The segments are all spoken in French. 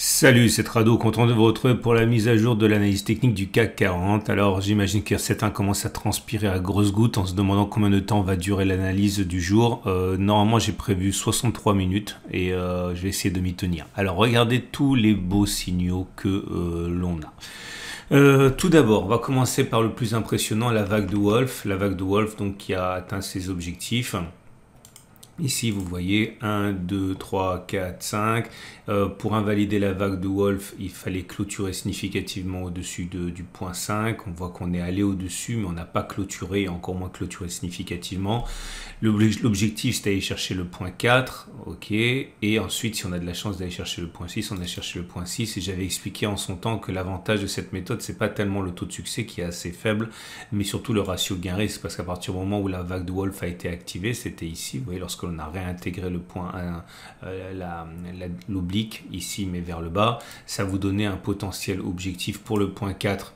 Salut, c'est Rado, content de vous retrouver pour la mise à jour de l'analyse technique du CAC 40. Alors j'imagine que certains commencent à transpirer à grosses gouttes en se demandant combien de temps va durer l'analyse du jour. Normalement j'ai prévu 63 minutes et je vais essayer de m'y tenir. Alors regardez tous les beaux signaux que l'on a. Tout d'abord, on va commencer par le plus impressionnant, la vague de Wolf. La vague de Wolf donc, qui a atteint ses objectifs. Ici, vous voyez 1, 2, 3, 4, 5. Pour invalider la vague de Wolf, il fallait clôturer significativement au-dessus du point 5. On voit qu'on est allé au-dessus, mais on n'a pas clôturé, et encore moins clôturé significativement. L'objectif, c'est d'aller chercher le point 4. OK. Et ensuite, si on a de la chance d'aller chercher le point 6, on a cherché le point 6. Et j'avais expliqué en son temps que l'avantage de cette méthode, c'est pas tellement le taux de succès qui est assez faible, mais surtout le ratio gain-risque. Parce qu'à partir du moment où la vague de Wolf a été activée, c'était ici, vous voyez, lorsque on a réintégré le point 1, l'oblique ici mais vers le bas, ça vous donnait un potentiel objectif pour le point 4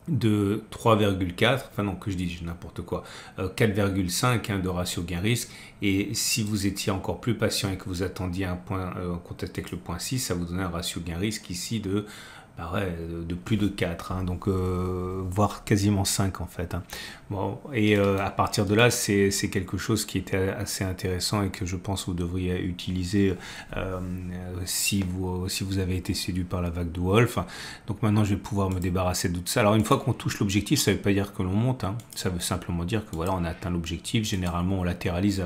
de 3,4, enfin non que je dis n'importe quoi, 4,5 de ratio gain-risque, et si vous étiez encore plus patient et que vous attendiez un point en contact avec le point 6, ça vous donnait un ratio gain-risque ici de plus de 4, hein, donc voire quasiment 5 en fait. Hein. Bon, et à partir de là, c'est quelque chose qui était assez intéressant et que je pense que vous devriez utiliser si vous avez été séduit par la vague de Wolf. Donc maintenant, je vais pouvoir me débarrasser de tout ça. Alors une fois qu'on touche l'objectif, ça ne veut pas dire que l'on monte, hein. Ça veut simplement dire que voilà, on a atteint l'objectif. Généralement, on latéralise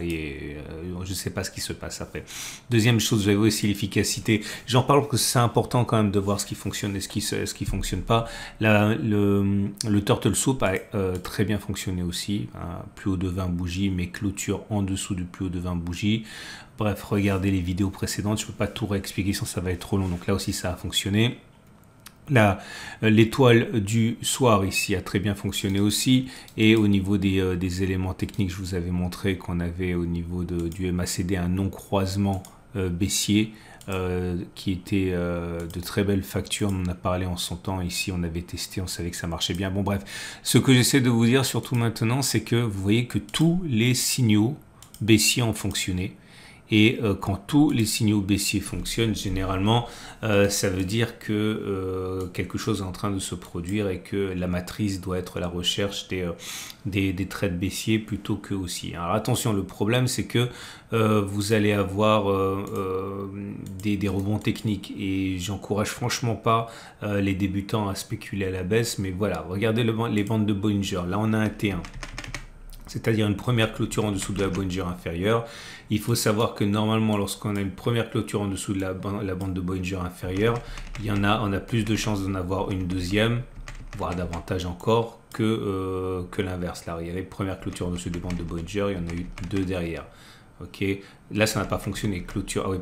et je ne sais pas ce qui se passe après. Deuxième chose, vous avez aussi l'efficacité. J'en parle parce que c'est important quand même de voir ce qui fonctionne et ce qui fonctionne pas. Là, le Turtle Soup a très bien fonctionné aussi, hein, plus haut de 20 bougies, mais clôture en dessous du plus haut de 20 bougies. Bref, regardez les vidéos précédentes, je ne peux pas tout réexpliquer, sinon ça va être trop long, donc là aussi ça a fonctionné. Là, l'étoile du soir ici a très bien fonctionné aussi, et au niveau des éléments techniques, je vous avais montré qu'on avait au niveau du MACD un non-croisement baissier, qui était de très belles factures. On en a parlé en son temps ici, on avait testé, on savait que ça marchait bien. Bon bref, ce que j'essaie de vous dire surtout maintenant, c'est que vous voyez que tous les signaux baissiers ont fonctionné. Et quand tous les signaux baissiers fonctionnent, généralement, ça veut dire que quelque chose est en train de se produire et que la matrice doit être la recherche des trades baissiers plutôt que haussiers. Alors attention, le problème, c'est que vous allez avoir des rebonds techniques et j'encourage franchement pas les débutants à spéculer à la baisse. Mais voilà, regardez les bandes de Bollinger. Là, on a un T1. C'est-à-dire une première clôture en dessous de la Bollinger inférieure. Il faut savoir que normalement, lorsqu'on a une première clôture en dessous de la bande de Bollinger inférieure, on a plus de chances d'en avoir une deuxième, voire davantage encore, que l'inverse. Là, il y avait une première clôture en dessous des bandes de Bollinger, il y en a eu deux derrière. Ok, là ça n'a pas fonctionné. Clôture en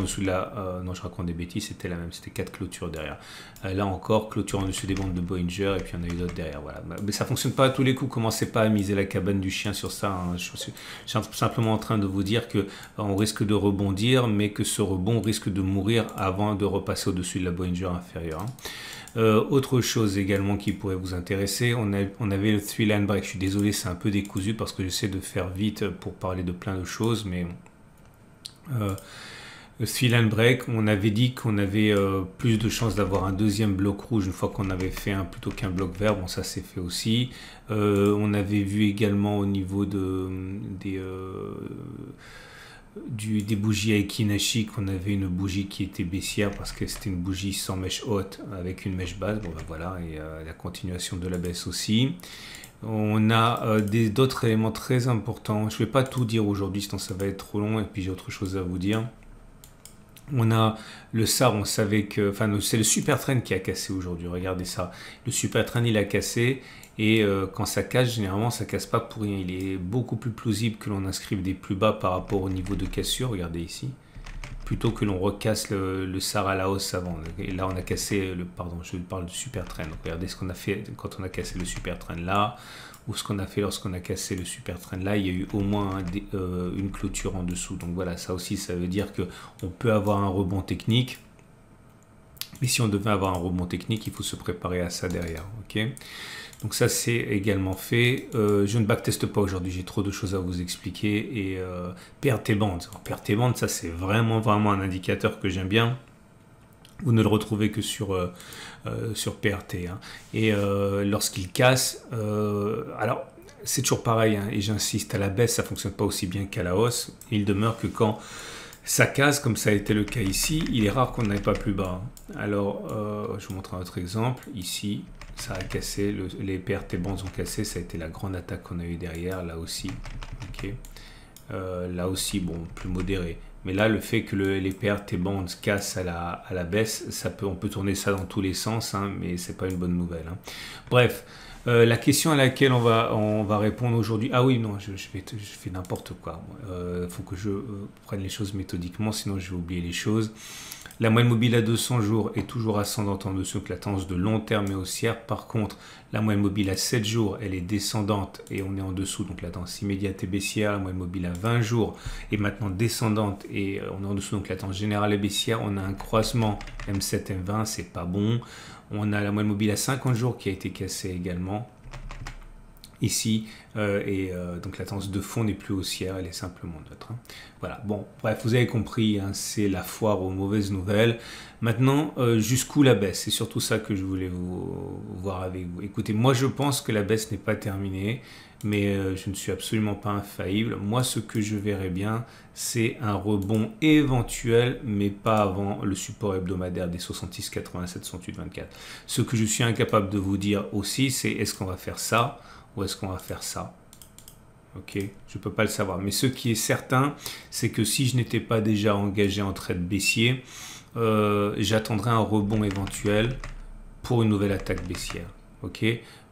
dessous de la. Non, je raconte des bêtises, c'était la même, c'était 4 clôtures derrière. Là encore, clôture en dessous des bandes de Bollinger, et puis il y en a eu d'autres derrière. Voilà. Mais ça fonctionne pas à tous les coups. Commencez pas à miser la cabane du chien sur ça. Hein. Je suis simplement en train de vous dire que on risque de rebondir, mais que ce rebond risque de mourir avant de repasser au-dessus de la Bollinger inférieure. Hein. Autre chose également qui pourrait vous intéresser, on avait le 3-line break. Je suis désolé, c'est un peu décousu parce que j'essaie de faire vite pour parler de plein de choses, mais le 3-line break, on avait dit qu'on avait plus de chances d'avoir un deuxième bloc rouge une fois qu'on avait fait un plutôt qu'un bloc vert. Bon, ça c'est fait aussi. On avait vu également au niveau des bougies Aiki Nashi qu'on avait une bougie qui était baissière parce que c'était une bougie sans mèche haute avec une mèche basse. Bon ben voilà, et la continuation de la baisse aussi. On a d'autres éléments très importants. Je ne vais pas tout dire aujourd'hui, sinon ça va être trop long et puis j'ai autre chose à vous dire. On a le SAR, on savait que, enfin c'est le super trend qui a cassé aujourd'hui, regardez ça. Le super trend il a cassé et quand ça casse, généralement ça casse pas pour rien. Il est beaucoup plus plausible que l'on inscrive des plus bas par rapport au niveau de cassure, regardez ici. Plutôt que l'on recasse le SAR à la hausse avant. Et là on a cassé, je parle du super trend. Donc, regardez ce qu'on a fait quand on a cassé le super trend là. Ou ce qu'on a fait lorsqu'on a cassé le super trend là, il y a eu au moins une clôture en dessous. Donc voilà, ça aussi, ça veut dire qu'on peut avoir un rebond technique. Mais si on devait avoir un rebond technique, il faut se préparer à ça derrière. Okay, donc ça, c'est également fait. Je ne backteste pas aujourd'hui, j'ai trop de choses à vous expliquer. Et PRT Band. PRT Band, ça c'est vraiment un indicateur que j'aime bien. Vous ne le retrouvez que sur PRT. Hein. Et lorsqu'il casse, alors c'est toujours pareil, hein, et j'insiste, à la baisse, ça ne fonctionne pas aussi bien qu'à la hausse. Il demeure que quand ça casse, comme ça a été le cas ici, il est rare qu'on n'aille pas plus bas. Alors, je vous montre un autre exemple. Ici, ça a cassé, les PRT bands ont cassé, ça a été la grande attaque qu'on a eu derrière, là aussi. Okay. Là aussi, bon, plus modéré. Mais là, le fait que les PRT bands cassent à la baisse, on peut tourner ça dans tous les sens, hein, mais c'est pas une bonne nouvelle. Hein. Bref, la question à laquelle on va répondre aujourd'hui... Ah oui, non, je fais n'importe quoi. Faut que je prenne les choses méthodiquement, sinon je vais oublier les choses. La moyenne mobile à 200 jours est toujours ascendante en dessous de la tendance de long terme et haussière. Par contre, la moyenne mobile à 7 jours, elle est descendante et on est en dessous. Donc la tendance immédiate est baissière. La moyenne mobile à 20 jours est maintenant descendante et on est en dessous. Donc la tendance générale est baissière. On a un croisement M7, M20, c'est pas bon. On a la moyenne mobile à 50 jours qui a été cassée également. Ici, donc la tendance de fond n'est plus haussière, elle est simplement neutre. Hein. Voilà, bon, bref, vous avez compris, hein, c'est la foire aux mauvaises nouvelles. Maintenant, jusqu'où la baisse? C'est surtout ça que je voulais voir avec vous. Écoutez, moi je pense que la baisse n'est pas terminée, mais je ne suis absolument pas infaillible. Moi, ce que je verrais bien, c'est un rebond éventuel, mais pas avant le support hebdomadaire des 66, 87, 68, 24. Ce que je suis incapable de vous dire aussi, c'est est-ce qu'on va faire ça? Ou est-ce qu'on va faire ça? Ok, je ne peux pas le savoir. Mais ce qui est certain, c'est que si je n'étais pas déjà engagé en trade baissier, j'attendrai un rebond éventuel pour une nouvelle attaque baissière. Ok,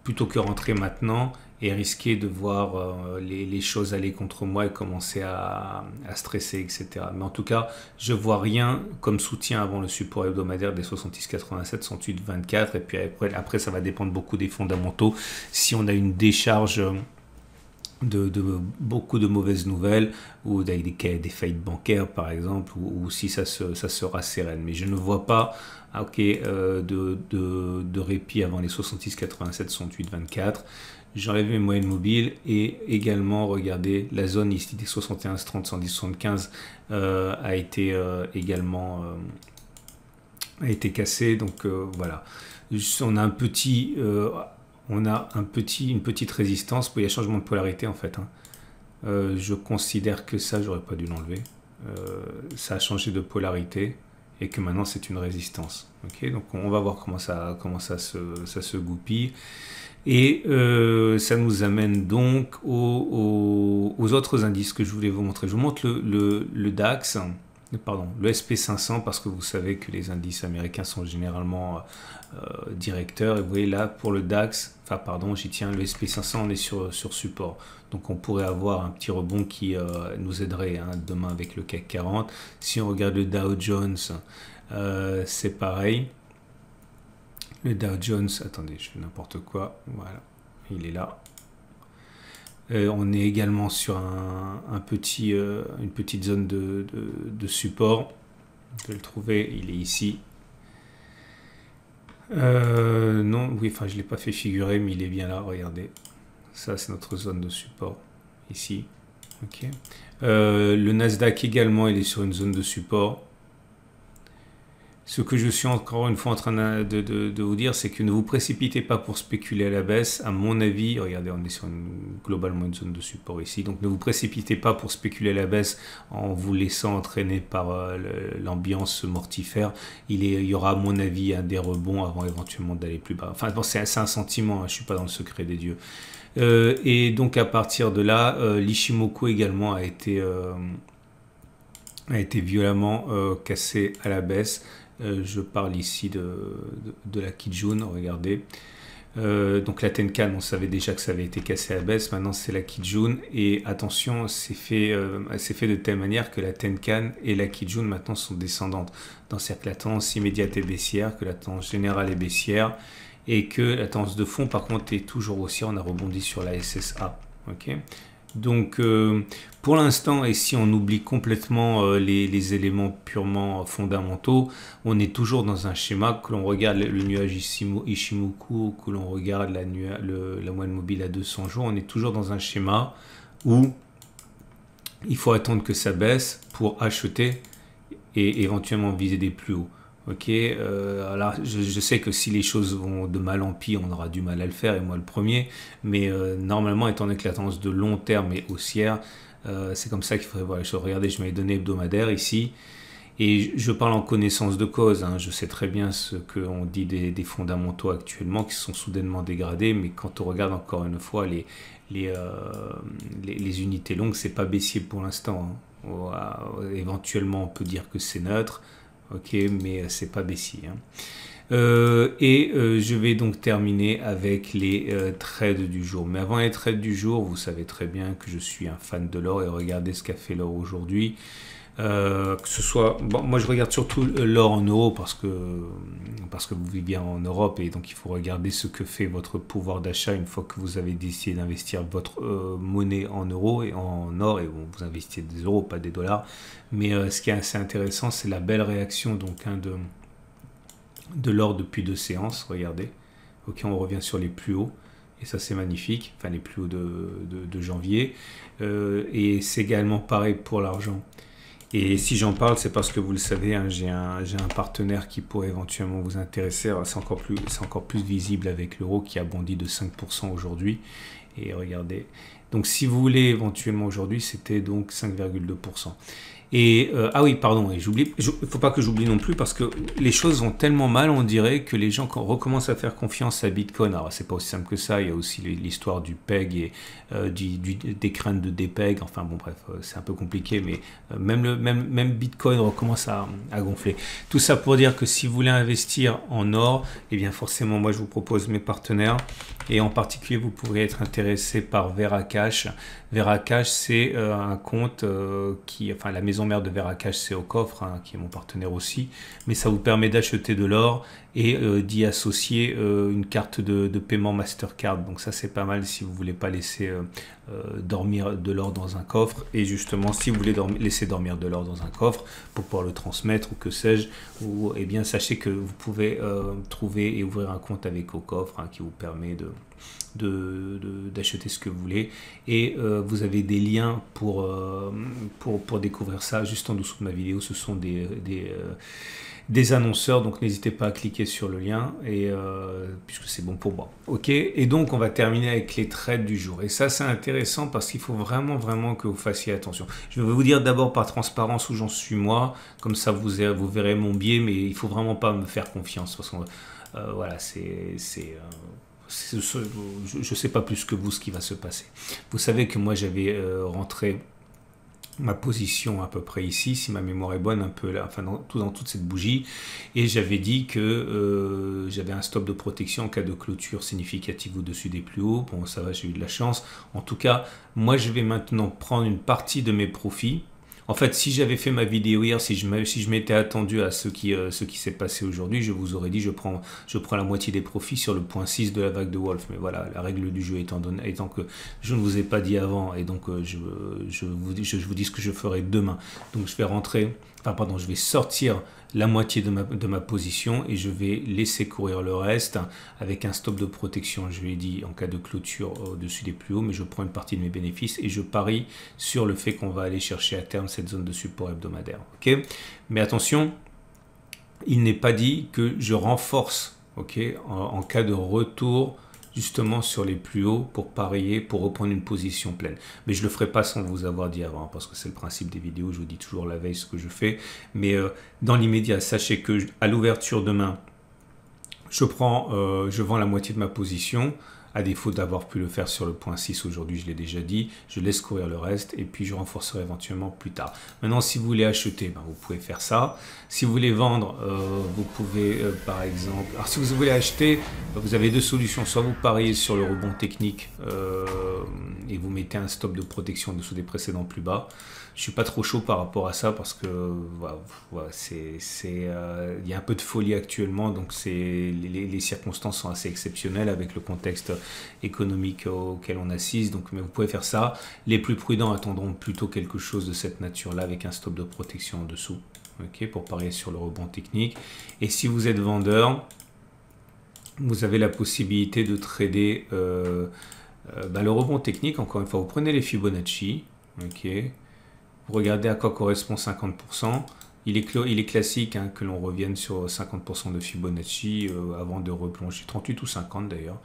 plutôt que rentrer maintenant et risquer de voir les choses aller contre moi et commencer à stresser, etc. Mais en tout cas, je ne vois rien comme soutien avant le support hebdomadaire des 66, 87, 68, 24. Et puis après, ça va dépendre beaucoup des fondamentaux. Si on a une décharge de beaucoup de mauvaises nouvelles ou des faillites bancaires, par exemple, ou si ça sera sereine. Mais je ne vois pas de répit avant les 66, 87, 68, 24. J'enlève mes moyennes mobiles et également, regardez, la zone ici des 71, 30, 110, 75 a été également cassée. Donc voilà, on a une petite résistance. Il y a changement de polarité en fait. Hein. Je considère que ça, j'aurais pas dû l'enlever. Ça a changé de polarité et que maintenant c'est une résistance. Okay, donc on va voir comment ça se goupille. Et ça nous amène donc aux autres indices que je voulais vous montrer. Je vous montre le DAX, pardon, le SP500, parce que vous savez que les indices américains sont généralement directeurs. Et vous voyez là, pour le DAX, enfin pardon, j'y tiens, le SP500, on est sur support. Donc on pourrait avoir un petit rebond qui nous aiderait hein, demain avec le CAC 40. Si on regarde le Dow Jones, c'est pareil. Le Dow Jones, attendez, je fais n'importe quoi, voilà, il est là. On est également sur une petite zone de support. Je vais le trouver, il est ici. Non, oui, enfin je ne l'ai pas fait figurer, mais il est bien là, regardez. Ça, c'est notre zone de support, ici. Okay. Le Nasdaq également, il est sur une zone de support. Ce que je suis encore une fois en train de vous dire, c'est que ne vous précipitez pas pour spéculer à la baisse. À mon avis, regardez, on est sur globalement une zone de support ici. Donc ne vous précipitez pas pour spéculer à la baisse en vous laissant entraîner par l'ambiance mortifère. Il y aura à mon avis des rebonds avant éventuellement d'aller plus bas. Enfin bon, c'est un sentiment, hein, je ne suis pas dans le secret des dieux. Et donc à partir de là, l'Ishimoku également a été violemment cassé à la baisse. Je parle ici de la Kijun, regardez. Donc la Tenkan, on savait déjà que ça avait été cassé à la baisse, maintenant c'est la Kijun. Et attention, c'est fait de telle manière que la Tenkan et la Kijun maintenant sont descendantes. C'est-à-dire que la tendance immédiate est baissière, que la tendance générale est baissière, et que la tendance de fond par contre est toujours haussière. On a rebondi sur la SSA. Okay. Donc pour l'instant, et si on oublie complètement les éléments purement fondamentaux, on est toujours dans un schéma, que l'on regarde le nuage Ishimoku, que l'on regarde la moyenne mobile à 200 jours, on est toujours dans un schéma où il faut attendre que ça baisse pour acheter et éventuellement viser des plus hauts. Ok, alors je sais que si les choses vont de mal en pis, on aura du mal à le faire, et moi le premier, mais normalement, étant donné que la tendance de long terme est haussière, c'est comme ça qu'il faudrait voir les choses. Regardez, je mets les données hebdomadaires ici, et je parle en connaissance de cause, hein. Je sais très bien ce qu'on dit des fondamentaux actuellement qui sont soudainement dégradés, mais quand on regarde encore une fois les, euh, les unités longues, c'est pas baissier pour l'instant, hein. Éventuellement, on peut dire que c'est neutre. Ok, mais c'est pas baissier, hein. Je vais donc terminer avec les trades du jour. Mais avant les trades du jour, vous savez très bien que je suis un fan de l'or et regardez ce qu'a fait l'or aujourd'hui. Que ce soit, bon, moi je regarde surtout l'or en euros parce que vous vivez bien en Europe et donc il faut regarder ce que fait votre pouvoir d'achat une fois que vous avez décidé d'investir votre monnaie en euros et en or, et bon, vous investissez des euros, pas des dollars. Mais ce qui est assez intéressant, c'est la belle réaction donc, hein, de l'or depuis 2 séances. Regardez, ok, on revient sur les plus hauts. Et ça c'est magnifique, enfin les plus hauts de janvier. Et c'est également pareil pour l'argent. Et si j'en parle, c'est parce que vous le savez, hein, j'ai un partenaire qui pourrait éventuellement vous intéresser. C'est encore plus visible avec l'euro qui a bondi de 5% aujourd'hui. Et regardez. Donc si vous voulez éventuellement aujourd'hui, c'était donc 5,2%. Et ah oui, pardon, et j'oublie, il ne faut pas que j'oublie non plus parce que les choses vont tellement mal, on dirait que les gens recommencent à faire confiance à Bitcoin. Alors c'est pas aussi simple que ça, il y a aussi l'histoire du PEG et des craintes de dépeg. Enfin bon bref, c'est un peu compliqué, mais même Bitcoin recommence à gonfler. Tout ça pour dire que si vous voulez investir en or, eh bien forcément moi je vous propose mes partenaires. Et en particulier, vous pourrez être intéressé par Veracash. Veracash, c'est un compte enfin la maison mère de Veracash, c'est au coffre, hein, qui est mon partenaire aussi. Mais ça vous permet d'acheter de l'or et d'y associer une carte de paiement Mastercard. Donc ça, c'est pas mal si vous voulez pas laisser dormir de l'or dans un coffre. Et justement, si vous voulez laisser dormir de l'or dans un coffre pour pouvoir le transmettre ou que sais-je, eh bien sachez que vous pouvez trouver et ouvrir un compte avec au coffre, hein, qui vous permet d'acheter ce que vous voulez, et vous avez des liens pour découvrir ça juste en dessous de ma vidéo. Ce sont des annonceurs, donc n'hésitez pas à cliquer sur le lien, et puisque c'est bon pour moi. Ok, et donc on va terminer avec les trades du jour, et ça c'est intéressant parce qu'il faut vraiment que vous fassiez attention. Je vais vous dire d'abord par transparence où j'en suis moi, comme ça vous verrez mon biais, mais il faut vraiment pas me faire confiance parce que voilà, je ne sais pas plus que vous ce qui va se passer. Vous savez que moi j'avais rentré ma position à peu près ici, si ma mémoire est bonne, un peu là, enfin dans toute cette bougie, et j'avais dit que j'avais un stop de protection en cas de clôture significative au-dessus des plus hauts. Bon, ça va, j'ai eu de la chance. En tout cas, moi je vais maintenant prendre une partie de mes profits. En fait, si j'avais fait ma vidéo hier, si je m'étais attendu à ce qui s'est passé aujourd'hui, je vous aurais dit je prends la moitié des profits sur le point 6 de la vague de Wolf. Mais voilà, la règle du jeu étant que je ne vous ai pas dit avant, et donc je vous dis ce que je ferai demain. Donc je vais sortir la moitié de ma position et je vais laisser courir le reste avec un stop de protection, je l'ai dit, en cas de clôture au-dessus des plus hauts, mais je prends une partie de mes bénéfices et je parie sur le fait qu'on va aller chercher à terme cette zone de support hebdomadaire. Ok, mais attention, il n'est pas dit que je renforce, ok, en cas de retour justement sur les plus hauts pour parier, pour reprendre une position pleine. Mais je ne le ferai pas sans vous avoir dit avant, parce que c'est le principe des vidéos, je vous dis toujours la veille ce que je fais. Mais dans l'immédiat, sachez que à l'ouverture demain, je vends la moitié de ma position. À défaut d'avoir pu le faire sur le point 6 aujourd'hui, je l'ai déjà dit, je laisse courir le reste et puis je renforcerai éventuellement plus tard. Maintenant, si vous voulez acheter, vous pouvez faire ça. Si vous voulez vendre, vous pouvez par exemple... Alors si vous voulez acheter, vous avez deux solutions. Soit vous pariez sur le rebond technique et vous mettez un stop de protection en dessous des précédents plus bas. Je suis pas trop chaud par rapport à ça parce que il y a un peu de folie actuellement, donc les circonstances sont assez exceptionnelles avec le contexte économique auquel on assiste. Donc, mais vous pouvez faire ça. Les plus prudents attendront plutôt quelque chose de cette nature-là avec un stop de protection en dessous, ok, pour parier sur le rebond technique. Et si vous êtes vendeur, vous avez la possibilité de trader le rebond technique. Encore une fois, vous prenez les Fibonacci, ok. Vous regardez à quoi correspond 50%, il est classique hein, que l'on revienne sur 50% de Fibonacci avant de replonger, 38 ou 50 d'ailleurs.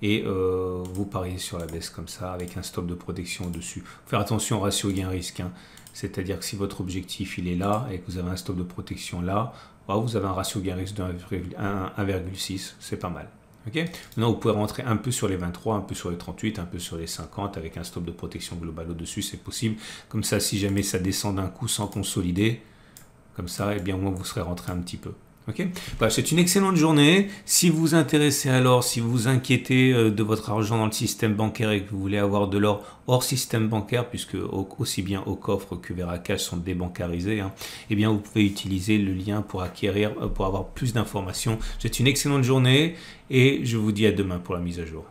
Et vous pariez sur la baisse comme ça, avec un stop de protection au-dessus. Faire attention au ratio gain-risque. Hein. C'est-à-dire que si votre objectif il est là et que vous avez un stop de protection là, vous avez un ratio gain-risque de 1,6, c'est pas mal. Okay. Maintenant, vous pouvez rentrer un peu sur les 23, un peu sur les 38, un peu sur les 50 avec un stop de protection globale au-dessus, c'est possible. Comme ça, si jamais ça descend d'un coup sans consolider, comme ça, eh bien, au moins, vous serez rentré un petit peu. Okay. Voilà, c'est une excellente journée. Si vous vous intéressez alors, si vous vous inquiétez de votre argent dans le système bancaire et que vous voulez avoir de l'or hors système bancaire, puisque aussi bien au coffre que Veracash sont débancarisés, hein, eh bien vous pouvez utiliser le lien pour acquérir, pour avoir plus d'informations. C'est une excellente journée et je vous dis à demain pour la mise à jour.